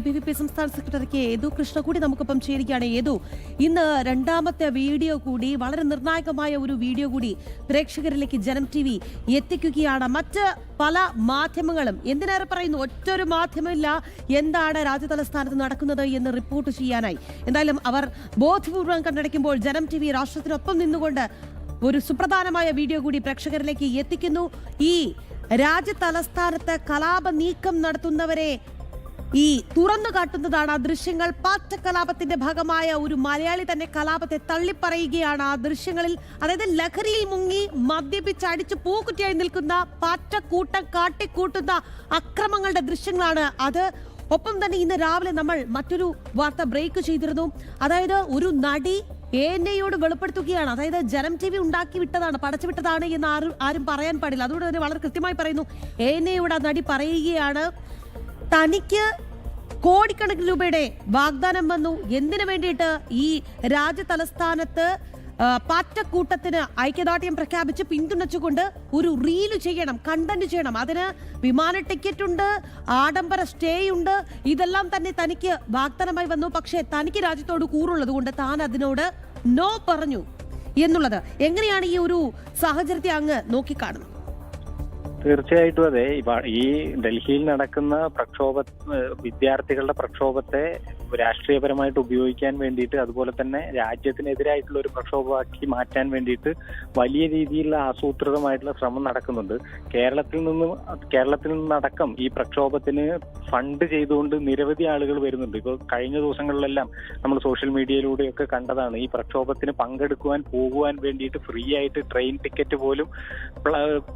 PVP സംസ്ഥാന സെക്രട്ടറിക്ക് യേതു കൃഷ്ണ കൂടി നമുക്കൊപ്പം ചേരുകയാണ്. യേതു, ഇന്ന് രണ്ടാമത്തെ വീഡിയോ കൂടി, വളരെ നിർണായകമായ ഒരു വീഡിയോ കൂടി പ്രേക്ഷകരിലേക്ക് ജനം TV എത്തിക്കുകയാണ്. മറ്റ് പല മാധ്യമങ്ങളും, എന്തിനേറെ പറയുന്നു, ഒറ്റൊരു മാധ്യമമില്ല എന്താണ് രാജ്യതലസ്ഥാനത്ത് നടക്കുന്നത് എന്ന് റിപ്പോർട്ട് ചെയ്യാനായി. എന്തായാലും അവർ ബോധപൂർവം കണ്ടടയ്ക്കുമ്പോൾ ജനം TV രാഷ്ട്രത്തിനൊപ്പം നിന്നുകൊണ്ട് ഒരു സുപ്രധാനമായ വീഡിയോ കൂടി പ്രേക്ഷകരിലേക്ക് എത്തിക്കുന്നു. ഈ രാജ്യതലസ്ഥാനത്ത് കലാപ നീക്കം നടത്തുന്നവരെ ഈ തുറന്നു കാട്ടുന്നതാണ് ആ ദൃശ്യങ്ങൾ. പാറ്റ കലാപത്തിന്റെ ഭാഗമായ ഒരു മലയാളി തന്നെ കലാപത്തെ തള്ളിപ്പറയുകയാണ് ആ ദൃശ്യങ്ങളിൽ. അതായത് ലഹരിയിൽ മുങ്ങി മദ്യപിച്ച് അടിച്ച് പൂക്കുറ്റിയായി നിൽക്കുന്ന പാറ്റക്കൂട്ടം കാട്ടിക്കൂട്ടുന്ന അക്രമങ്ങളുടെ ദൃശ്യങ്ങളാണ് അത്. ഒപ്പം തന്നെ ഇന്ന് രാവിലെ നമ്മൾ മറ്റൊരു വാർത്ത ബ്രേക്ക് ചെയ്തിരുന്നു. അതായത് ഒരു നടി ANAയോട് വെളിപ്പെടുത്തുകയാണ്. അതായത് ജനം TV ഉണ്ടാക്കി വിട്ടതാണ്, പടച്ചുവിട്ടതാണ് എന്ന് ആരും പറയാൻ പാടില്ല. അതുകൊണ്ട് തന്നെ വളരെ കൃത്യമായി പറയുന്നു. ANAയോട് ആ നടി പറയുകയാണ്, തനിക്ക് കോടിക്കണക്കിന് രൂപയുടെ വാഗ്ദാനം വന്നു. എന്തിനു വേണ്ടിയിട്ട്? ഈ രാജ്യതലസ്ഥാനത്ത് പാറ്റക്കൂട്ടത്തിന് ഐക്യദാർഢ്യം പ്രഖ്യാപിച്ച് പിന്തുണച്ചുകൊണ്ട് ഒരു റീല് ചെയ്യണം, കണ്ടന്റ് ചെയ്യണം. അതിന് വിമാന ടിക്കറ്റ് ഉണ്ട്, ആഡംബര സ്റ്റേ ഉണ്ട്. ഇതെല്ലാം തന്നെ തനിക്ക് വാഗ്ദാനമായി വന്നു. പക്ഷേ തനിക്ക് രാജ്യത്തോട് കൂറുള്ളത് കൊണ്ട് താൻ അതിനോട് നോ പറഞ്ഞു എന്നുള്ളത്. എങ്ങനെയാണ് ഈ ഒരു സാഹചര്യത്തെ അങ്ങ് നോക്കിക്കാണുന്നത്? തീർച്ചയായിട്ടും അതെ. ഈ ഡൽഹിയിൽ നടക്കുന്ന വിദ്യാർത്ഥികളുടെ പ്രക്ഷോഭത്തെ രാഷ്ട്രീയപരമായിട്ട് ഉപയോഗിക്കാൻ വേണ്ടിയിട്ട്, അതുപോലെ തന്നെ രാജ്യത്തിനെതിരായിട്ടുള്ള ഒരു പ്രക്ഷോഭമാക്കി മാറ്റാൻ വേണ്ടിയിട്ട് വലിയ രീതിയിലുള്ള ആസൂത്രിതമായിട്ടുള്ള ശ്രമം നടക്കുന്നുണ്ട്. കേരളത്തിൽ നിന്നടക്കം ഈ പ്രക്ഷോഭത്തിന് ഫണ്ട് ചെയ്തുകൊണ്ട് നിരവധി ആളുകൾ വരുന്നുണ്ട്. ഇപ്പോൾ കഴിഞ്ഞ ദിവസങ്ങളിലെല്ലാം നമ്മൾ സോഷ്യൽ മീഡിയയിലൂടെയൊക്കെ കണ്ടതാണ്. ഈ പ്രക്ഷോഭത്തിന് പോകുവാൻ വേണ്ടിയിട്ട് ഫ്രീ ആയിട്ട് ട്രെയിൻ ടിക്കറ്റ് പോലും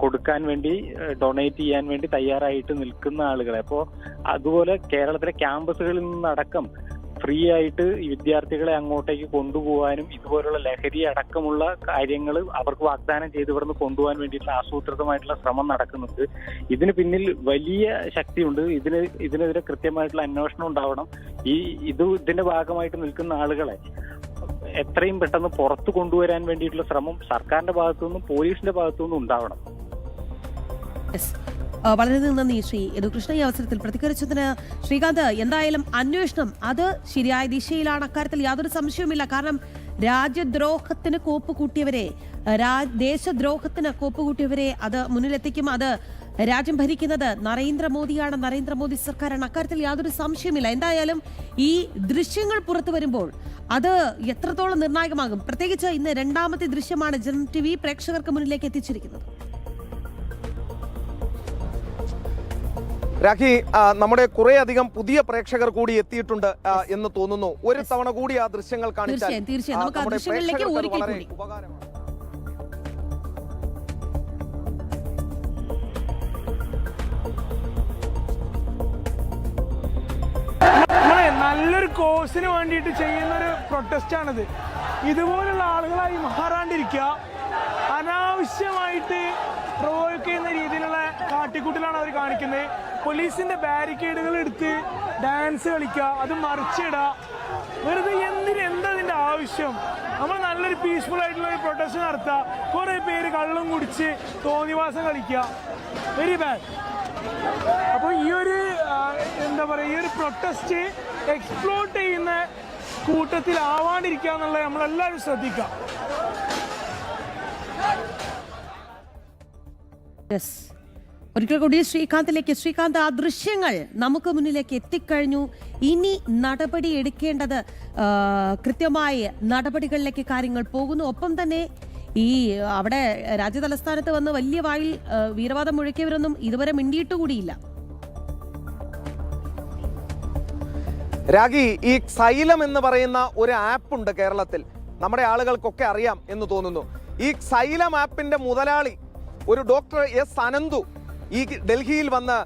കൊടുക്കാൻ വേണ്ടി, ഡൊണേറ്റ് ചെയ്യാൻ വേണ്ടി തയ്യാറായിട്ട് നിൽക്കുന്ന ആളുകളെ. അപ്പോൾ അതുപോലെ കേരളത്തിലെ ക്യാമ്പസുകളിൽ നിന്നടക്കം ഫ്രീ ആയിട്ട് ഈ വിദ്യാർത്ഥികളെ അങ്ങോട്ടേക്ക് കൊണ്ടുപോകാനും ഇതുപോലുള്ള ലഹരി അടക്കമുള്ള കാര്യങ്ങൾ അവർക്ക് വാഗ്ദാനം ചെയ്ത് ഇവിടുന്ന് കൊണ്ടുപോകാൻ വേണ്ടിയിട്ടുള്ള ആസൂത്രിതമായിട്ടുള്ള ശ്രമം നടക്കുന്നുണ്ട്. ഇതിന് പിന്നിൽ വലിയ ശക്തിയുണ്ട്. ഇതിനെതിരെ കൃത്യമായിട്ടുള്ള അന്വേഷണം ഉണ്ടാവണം. ഇതിന്റെ ഭാഗമായിട്ട് നിൽക്കുന്ന ആളുകളെ എത്രയും പെട്ടെന്ന് പുറത്തു കൊണ്ടുവരാൻ വേണ്ടിയിട്ടുള്ള ശ്രമം സർക്കാരിന്റെ ഭാഗത്തുനിന്നും പോലീസിന്റെ ഭാഗത്തുനിന്നും ഉണ്ടാവണം. വളരെ നന്ദി ശ്രീ യേതു കൃഷ്ണ. ഈ അവസരത്തിൽ പ്രതികരിച്ചതിന് ശ്രീകാന്ത്, എന്തായാലും അന്വേഷണം അത് ശരിയായ ദിശയിലാണ്, അക്കാര്യത്തിൽ യാതൊരു സംശയവുമില്ല. കാരണം രാജ്യദ്രോഹത്തിന് കോപ്പ് കൂട്ടിയവരെ, ദേശദ്രോഹത്തിന് കോപ്പ് കൂട്ടിയവരെ അത് മുന്നിലെത്തിക്കും. അത് രാജ്യം ഭരിക്കുന്നത് നരേന്ദ്രമോദിയാണ്, നരേന്ദ്രമോദി സർക്കാരാണ്, അക്കാര്യത്തിൽ യാതൊരു സംശയമില്ല. എന്തായാലും ഈ ദൃശ്യങ്ങൾ പുറത്തു വരുമ്പോൾ അത് എത്രത്തോളം നിർണായകമാകും? പ്രത്യേകിച്ച് ഇന്ന് രണ്ടാമത്തെ ദൃശ്യമാണ് ജനം TV പ്രേക്ഷകർക്ക് മുന്നിലേക്ക് എത്തിച്ചിരിക്കുന്നത്. രാഖി, നമ്മുടെ കുറെ അധികം പുതിയ പ്രേക്ഷകർ കൂടി എത്തിയിട്ടുണ്ട് എന്ന് തോന്നുന്നു. ഒരു തവണ കൂടി ആ ദൃശ്യങ്ങൾ കാണിച്ചാൽ നമ്മുടെ പ്രേക്ഷകർക്ക് വളരെ ഉപകാരമാണ്. നല്ലൊരു കോഴ്സിന് വേണ്ടിയിട്ട് ചെയ്യുന്നൊരു പ്രൊട്ടസ്റ്റാണിത്. ഇതുപോലുള്ള ആളുകളായി മാറാണ്ടിരിക്കുക. അനാവശ്യമായിട്ട് പ്രൊവോക്ക് ചെയ്യുന്ന രീതിയിലുള്ള കാട്ടിക്കൂട്ടിലാണ് അവർ കാണിക്കുന്നത്. പോലീസിന്റെ ബാരിക്കേഡുകൾ എടുത്ത് ഡാൻസ് കളിക്കുക, അത് മറിച്ചിടുക. വെറുതെ എന്താ ഇതിന്റെ ആവശ്യം? നമ്മൾ നല്ലൊരു പീസ്ഫുൾ ആയിട്ടുള്ള ഒരു പ്രൊട്ടസ്റ്റ് നടത്തുക, കുറെ പേര് കള്ളും കുടിച്ച് തോന്നിവാസം കളിക്കുക. Very bad. അപ്പോൾ ഈ ഒരു ഈ ഒരു പ്രൊട്ടസ്റ്റ് എക്സ്പ്ലോർട്ട് ചെയ്യുന്ന കൂട്ടത്തിലാവാണ്ടിരിക്കുക എന്നുള്ളത് നമ്മളെല്ലാവരും ശ്രദ്ധിക്കുക. ഒരിക്കൽ കൂടി ശ്രീകാന്തിലേക്ക്. ശ്രീകാന്ത്, ആ ദൃശ്യങ്ങൾ നമുക്ക് മുന്നിലേക്ക് എത്തിക്കഴിഞ്ഞു. ഇനി നടപടി എടുക്കേണ്ടത് കൃത്യമായ നടപടികളിലേക്ക് കാര്യങ്ങൾ പോകുന്നു. ഒപ്പം തന്നെ ഈ അവിടെ രാജ്യതലസ്ഥാനത്ത് വന്ന് വലിയ വായിൽ വീരവാദം മുഴക്കിയവരൊന്നും ഇതുവരെ മിണ്ടിയിട്ടുകൂടിയില്ല. രാഗി, ഈ സൈലം എന്ന് പറയുന്ന ഒരു ആപ്പ് ഉണ്ട് കേരളത്തിൽ, നമ്മുടെ ആളുകൾക്കൊക്കെ അറിയാം എന്ന് തോന്നുന്നു. ഈ സൈലം ആപ്പിന്റെ മുതലാളി ഒരു ഡോക്ടർ S. അനന്തു ഈ ഡൽഹിയിൽ വന്ന്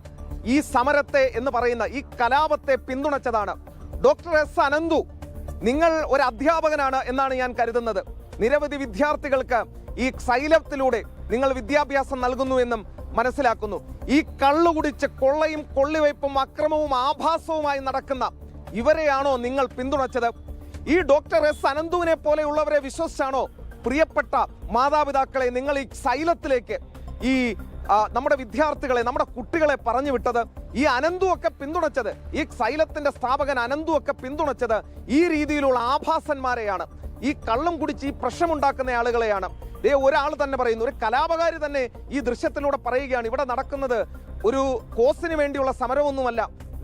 ഈ സമരത്തെ എന്ന് പറയുന്ന ഈ കലാപത്തെ പിന്തുണച്ചതാണ്. Doctor S. അനന്തു, നിങ്ങൾ ഒരു അധ്യാപകനാണ് എന്നാണ് ഞാൻ കരുതുന്നത്. നിരവധി വിദ്യാർത്ഥികൾക്ക് ഈ സൈലത്തിലൂടെ നിങ്ങൾ വിദ്യാഭ്യാസം നൽകുന്നുവെന്നും മനസ്സിലാക്കുന്നു. ഈ കള്ളുകുടിച്ച് കൊള്ളയും കൊള്ളിവയ്പും അക്രമവും ആഭാസവുമായി നടക്കുന്ന ഇവരെയാണോ നിങ്ങൾ പിന്തുണച്ചത്? ഈ ഡോക്ടർ S. അനന്തുവിനെ പോലെയുള്ളവരെ വിശ്വസിച്ചാണോ പ്രിയപ്പെട്ട മാതാപിതാക്കളെ നിങ്ങൾ ഈ സൈലത്തിലേക്ക് ഈ നമ്മുടെ വിദ്യാർത്ഥികളെ, നമ്മുടെ കുട്ടികളെ പറഞ്ഞു വിട്ടത്? ഈ അനന്തു ഒക്കെ പിന്തുണച്ചത്, ഈ സൈലത്തിന്റെ സ്ഥാപകൻ അനന്തു ഒക്കെ പിന്തുണച്ചത് ഈ രീതിയിലുള്ള ആഭാസന്മാരെയാണ്, ഈ കള്ളം കുടിച്ച് ഈ പ്രശ്നമുണ്ടാക്കുന്ന ആളുകളെയാണ്. ഒരാൾ തന്നെ പറയുന്നു, ഒരു കലാപകാരി തന്നെ ഈ ദൃശ്യത്തിലൂടെ പറയുകയാണ്, ഇവിടെ നടക്കുന്നത് ഒരു കോസിന് വേണ്ടിയുള്ള സമരമൊന്നുമല്ല,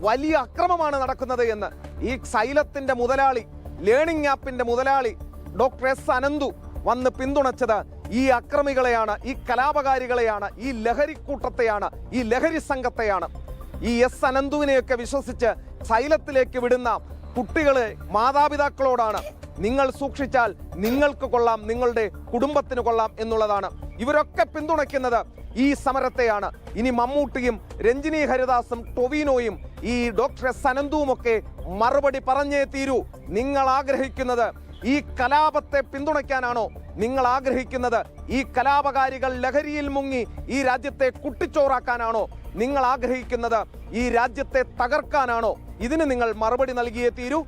വലിയ അക്രമമാണ് നടക്കുന്നത് എന്ന്. ഈ സൈലത്തിന്റെ മുതലാളി, ലേണിംഗ് ആപ്പിന്റെ മുതലാളി ഡോക്ടർ എസ് അനന്തു വന്ന് പിന്തുണച്ചത് ഈ അക്രമികളെയാണ്, ഈ കലാപകാരികളെയാണ്, ഈ ലഹരിക്കൂട്ടത്തെയാണ്, ഈ ലഹരി സംഘത്തെയാണ്. ഈ എസ് അനന്തുവിനെയൊക്കെ വിശ്വസിച്ച് സൈലത്തിലേക്ക് വിടുന്ന കുട്ടികളെ മാതാപിതാക്കളോടാണ്, നിങ്ങൾ സൂക്ഷിച്ചാൽ നിങ്ങൾക്ക് കൊള്ളാം, നിങ്ങളുടെ കുടുംബത്തിന് കൊള്ളാം എന്നുള്ളതാണ്. ഇവരൊക്കെ പിന്തുണയ്ക്കുന്നത് ഈ സമരത്തെയാണ്. ഇനി മമ്മൂട്ടിയും രഞ്ജിനി ഹരിദാസും ടൊവിനോയും ഈ ഡോക്ടർ എസ് അനന്തുവുമൊക്കെ മറുപടി പറഞ്ഞേ തീരൂ. നിങ്ങൾ ആഗ്രഹിക്കുന്നത് ഈ കലാപത്തെ പിന്തുണയ്ക്കാനാണോ? നിങ്ങൾ ആഗ്രഹിക്കുന്നത് ഈ കലാപകാരികൾ ലഹരിയിൽ മുങ്ങി ഈ രാജ്യത്തെ കുട്ടിച്ചോറാക്കാനാണോ? നിങ്ങൾ ആഗ്രഹിക്കുന്നത് ഈ രാജ്യത്തെ തകർക്കാനാണോ? ഇതിന് നിങ്ങൾ മറുപടി നൽകിയേ തീരൂ.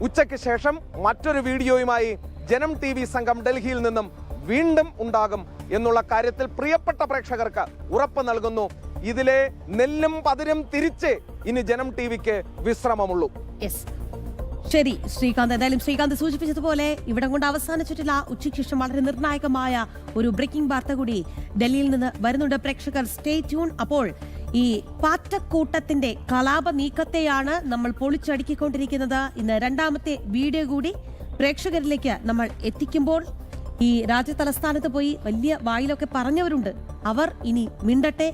ഉച്ചയ്ക്ക് ശേഷം മറ്റൊരു വീഡിയോയുമായി ജനം TV സംഘം ഡൽഹിയിൽ നിന്നും വീണ്ടും ഉണ്ടാകും എന്നുള്ള കാര്യത്തിൽ പ്രിയപ്പെട്ട പ്രേക്ഷകർക്ക് ഉറപ്പ് നൽകുന്നു. ഇതിലെ നെല്ലും പതിരും തിരിച്ച് ഇനി ജനം TVക്ക് വിശ്രമമുള്ളൂ. ശരി ശ്രീകാന്ത്, എന്തായാലും ശ്രീകാന്ത് സൂചിപ്പിച്ചതുപോലെ ഇവിടം കൊണ്ട് അവസാനിച്ചിട്ടില്ല. ഉച്ചയ്ക്ക് ശേഷം വളരെ നിർണായകമായ ഒരു ബ്രേക്കിംഗ് വാർത്ത കൂടി ഡൽഹിയിൽ നിന്ന് വരുന്നുണ്ട്. പ്രേക്ഷകർ സ്റ്റേ ട്യൂൺ. അപ്പോൾ ഈ പാറ്റക്കൂട്ടത്തിന്റെ കലാപ നീക്കത്തെയാണ് നമ്മൾ പൊളിച്ചടുക്കിക്കൊണ്ടിരിക്കുന്നത്. ഇന്ന് രണ്ടാമത്തെ വീഡിയോ കൂടി പ്രേക്ഷകരിലേക്ക് നമ്മൾ എത്തിക്കുമ്പോൾ ഈ രാജ്യ തലസ്ഥാനത്ത് പോയി വലിയ വായിലൊക്കെ പറഞ്ഞവരുണ്ട്, അവർ ഇനി മിണ്ടട്ടെ.